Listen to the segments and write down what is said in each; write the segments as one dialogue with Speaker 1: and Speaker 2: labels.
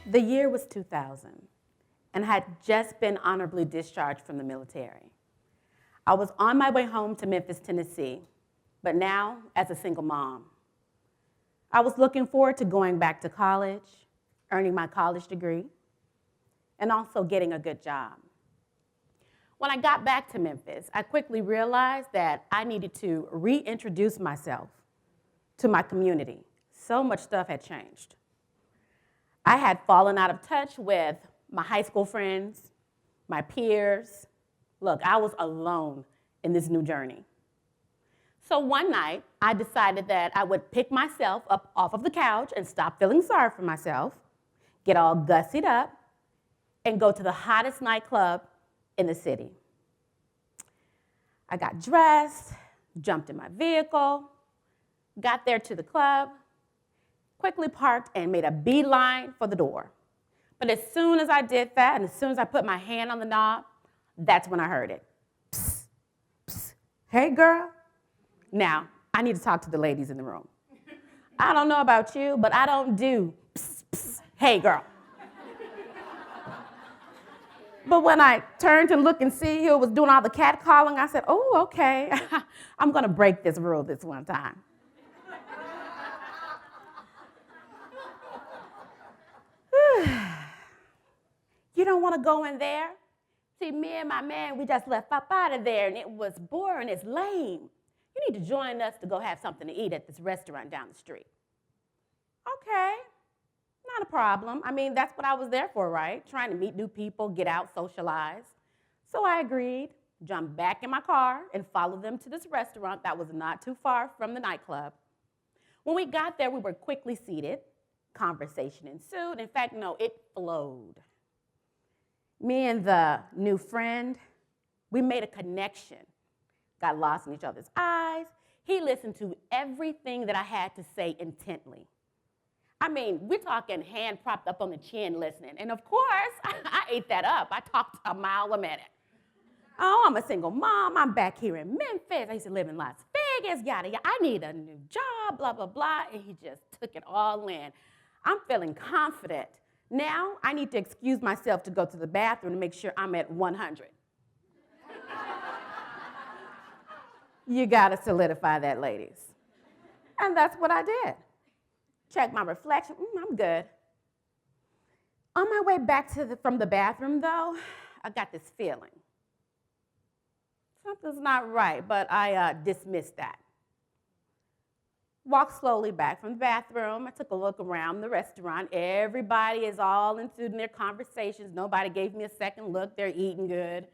Speaker 1: The year was 2000, and I had just been honorably discharged from the military. I was on my way home to Memphis, Tennessee, but now as a single mom. I was looking forward to going back to college, earning my college degree, and also getting a good job. When I got back to Memphis, I quickly realized that I needed to reintroduce myself to my community. So much stuff had changed. I had fallen out of touch with my high school friends, my peers. Look, I was alone in this new journey. So one night, I decided that I would pick myself up off of the couch and stop feeling sorry for myself, get all gussied up, and go to the hottest nightclub in the city. I got dressed, jumped in my vehicle, got there to the club, quickly parked and made a beeline for the door. But as soon as I did that, and as soon as I put my hand on the knob, that's when I heard it. Psst, psst. Hey, girl. Now, I need to talk to the ladies in the room. I don't know about you, but I don't do psst, psst. Hey, girl. But when I turned to look and see who was doing all the catcalling, I said, oh, okay, I'm gonna break this rule this one time. You don't wanna go in there? See, me and my man, we just left up out of there and it was boring, it's lame. You need to join us to go have something to eat at this restaurant down the street. Okay. Not a problem. I mean, that's what I was there for, right? Trying to meet new people, get out, socialize. So I agreed, jumped back in my car, and followed them to this restaurant that was not too far from the nightclub. When we got there, we were quickly seated. Conversation ensued. In fact, no, it flowed. Me and the new friend, we made a connection. Got lost in each other's eyes. He listened to everything that I had to say intently. I mean, we're talking hand propped up on the chin listening. And of course, I ate that up. I talked a mile a minute. Oh, I'm a single mom. I'm back here in Memphis. I used to live in Las Vegas, yada, yada. I need a new job, blah, blah, blah. And he just took it all in. I'm feeling confident. Now I need to excuse myself to go to the bathroom to make sure I'm at 100. You gotta solidify that, ladies. And that's what I did. Check my reflection, I'm good. On my way back from the bathroom, though, I got this feeling. Something's not right, but I dismissed that. Walked slowly back from the bathroom. I took a look around the restaurant. Everybody is all into their conversations. Nobody gave me a second look. They're eating good.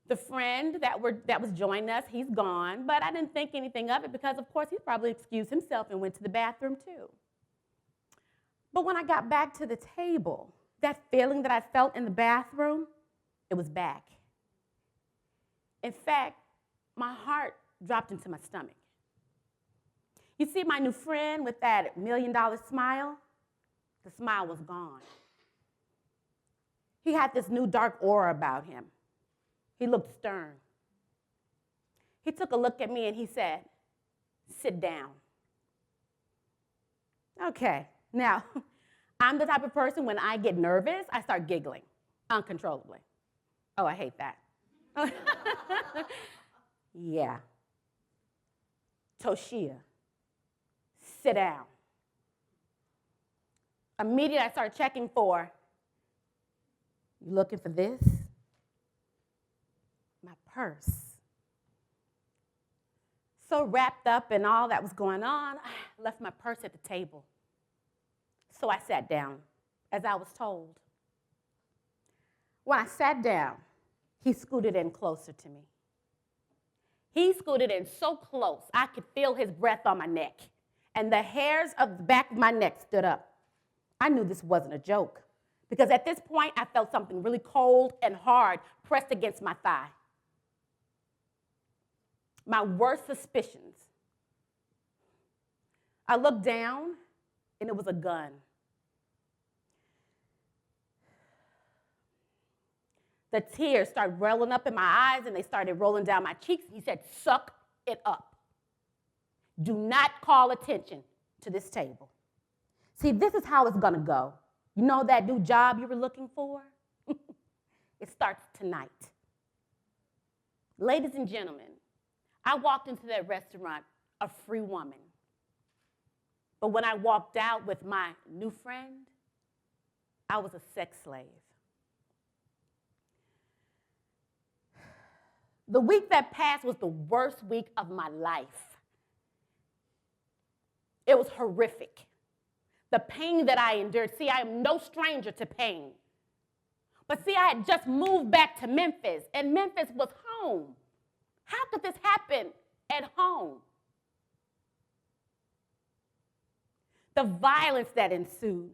Speaker 1: The friend that was joining us, he's gone, but I didn't think anything of it because, of course, he probably excused himself and went to the bathroom too. But when I got back to the table, that feeling that I felt in the bathroom, it was back. In fact, my heart dropped into my stomach. You see my new friend with that $1 million smile? The smile was gone. He had this new dark aura about him. He looked stern. He took a look at me and he said, sit down. Okay, now, I'm the type of person when I get nervous, I start giggling uncontrollably. Oh, I hate that. Yeah. Toshia, sit down. Immediately I start checking for, you looking for this? My purse. So wrapped up in all that was going on, I left my purse at the table. So I sat down, as I was told. When I sat down, he scooted in closer to me. He scooted in so close, I could feel his breath on my neck, and the hairs of the back of my neck stood up. I knew this wasn't a joke, because at this point, I felt something really cold and hard pressed against my thigh. My worst suspicions. I looked down, and it was a gun. The tears started rolling up in my eyes, and they started rolling down my cheeks. He said, suck it up. Do not call attention to this table. See, this is how it's going to go. You know that new job you were looking for? It starts tonight. Ladies and gentlemen, I walked into that restaurant a free woman. But when I walked out with my new friend, I was a sex slave. The week that passed was the worst week of my life. It was horrific. The pain that I endured. See, I am no stranger to pain. But see, I had just moved back to Memphis, and Memphis was home. How could this happen at home? The violence that ensued,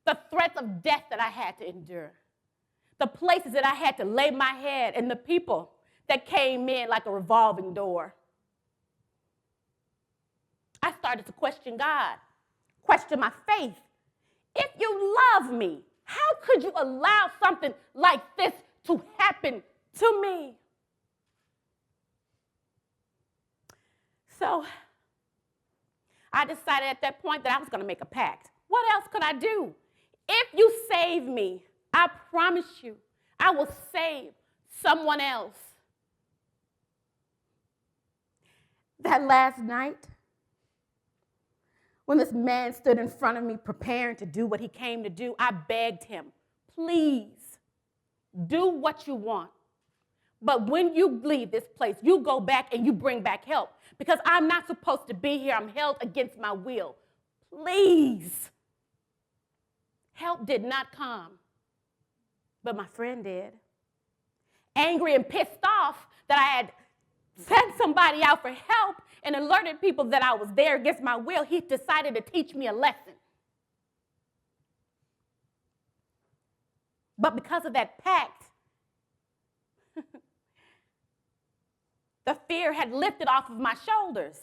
Speaker 1: the threats of death that I had to endure, the places that I had to lay my head, and the people that came in like a revolving door. I started to question God, question my faith. If you love me, how could you allow something like this to happen to me? So I decided at that point that I was going to make a pact. What else could I do? If you save me, I promise you, I will save someone else. That last night, when this man stood in front of me preparing to do what he came to do, I begged him, please, do what you want. But when you leave this place, you go back and you bring back help, because I'm not supposed to be here. I'm held against my will. Please. Help did not come, but my friend did. Angry and pissed off that I had sent somebody out for help and alerted people that I was there against my will, he decided to teach me a lesson. But because of that pact, the fear had lifted off of my shoulders.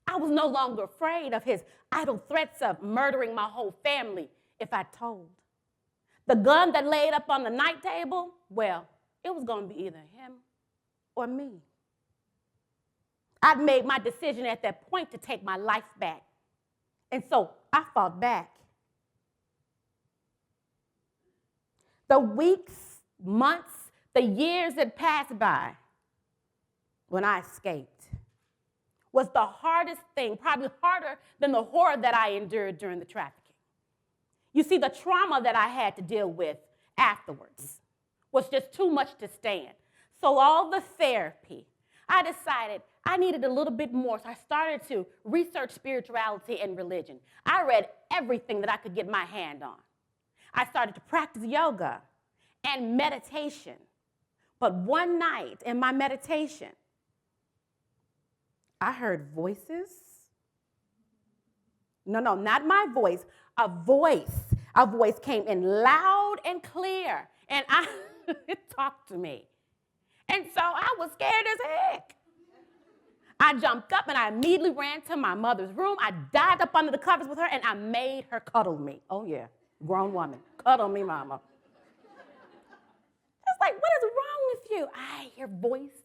Speaker 1: I was no longer afraid of his idle threats of murdering my whole family if I told. The gun that laid up on the night table, well, it was going to be either him or me. I'd made my decision at that point to take my life back. And so I fought back. The weeks, months, the years that passed by when I escaped was the hardest thing, probably harder than the horror that I endured during the trafficking. You see, the trauma that I had to deal with afterwards was just too much to stand. So all the therapy, I decided I needed a little bit more, so I started to research spirituality and religion. I read everything that I could get my hand on. I started to practice yoga and meditation. But one night in my meditation, I heard voices. No, not my voice. A voice came in loud and clear, and it talked to me. And so I was scared as heck. I jumped up and I immediately ran to my mother's room. I dived up under the covers with her and I made her cuddle me. Oh yeah, grown woman, cuddle me, mama. It's like, what is wrong with you? I hear voice.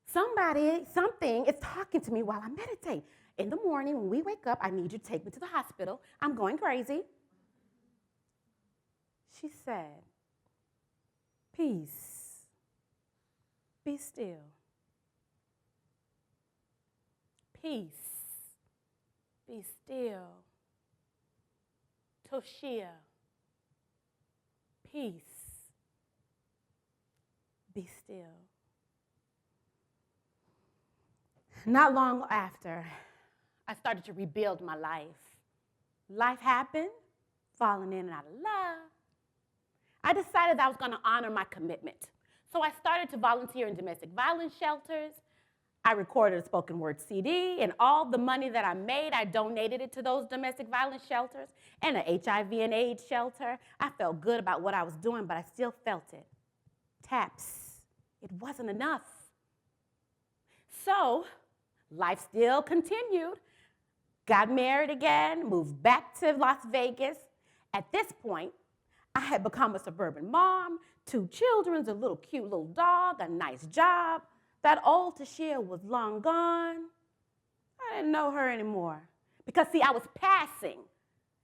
Speaker 1: Something is talking to me while I meditate. In the morning when we wake up, I need you to take me to the hospital. I'm going crazy. She said, peace, be still. Peace, be still. Toshia, peace, be still. Not long after, I started to rebuild my life. Life happened, falling in and out of love. I decided I was going to honor my commitment. So I started to volunteer in domestic violence shelters. I recorded a spoken word CD, and all the money that I made, I donated it to those domestic violence shelters and an HIV and AIDS shelter. I felt good about what I was doing, but I still felt it. Taps. It wasn't enough. So life still continued. Got married again, moved back to Las Vegas. At this point, I had become a suburban mom, 2 children, a little cute little dog, a nice job. That old Toshia was long gone. I didn't know her anymore. Because, see, I was passing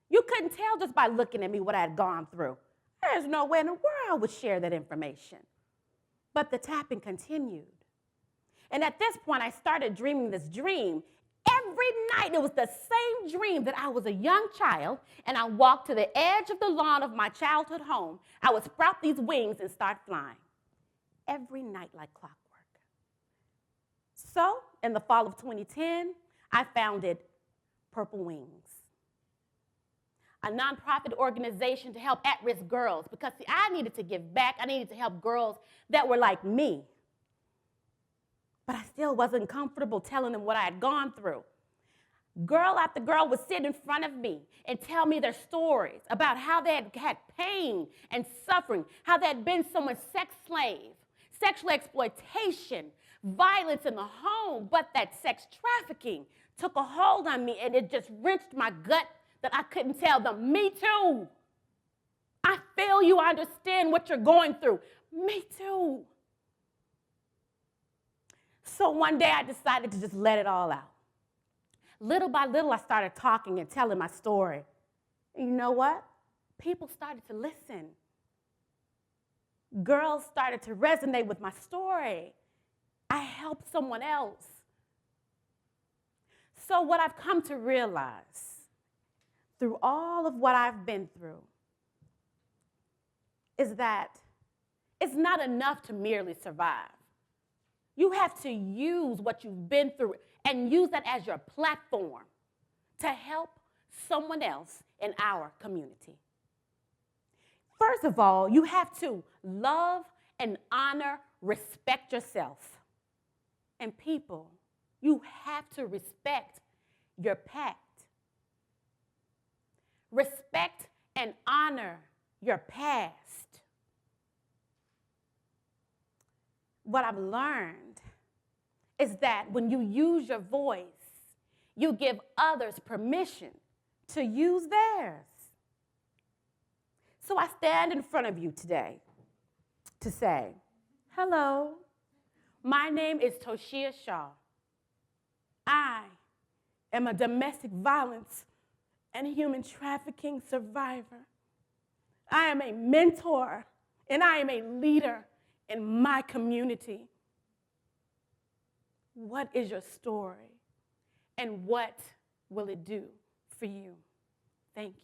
Speaker 1: You couldn't tell just by looking at me what I had gone through. There's no way in the world I would share that information. But the tapping continued. And at this point, I started dreaming this dream. Every night, it was the same dream that I was a young child, and I walked to the edge of the lawn of my childhood home. I would sprout these wings and start flying. Every night like clockwork. So, in the fall of 2010, I founded Purple Wings, a nonprofit organization to help at-risk girls, because see, I needed to give back. I needed to help girls that were like me. But I still wasn't comfortable telling them what I had gone through. Girl after girl would sit in front of me and tell me their stories about how they had had pain and suffering, how they had been someone's sex slave, sexual exploitation, violence in the home, but that sex trafficking took a hold on me, and it just wrenched my gut that I couldn't tell them, me too. I feel you, I understand what you're going through. Me too. So one day I decided to just let it all out. Little by little, I started talking and telling my story. And you know what? People started to listen. Girls started to resonate with my story. I helped someone else. So what I've come to realize through all of what I've been through is that it's not enough to merely survive. You have to use what you've been through and use that as your platform to help someone else in our community. First of all, you have to love and honor, respect yourself. And people, you have to respect your pact. Respect and honor your past. What I've learned is that when you use your voice, you give others permission to use theirs. So I stand in front of you today to say, hello, my name is Toshia Shaw. I am a domestic violence and human trafficking survivor. I am a mentor, and I am a leader in my community. What is your story, and what will it do for you? Thank you.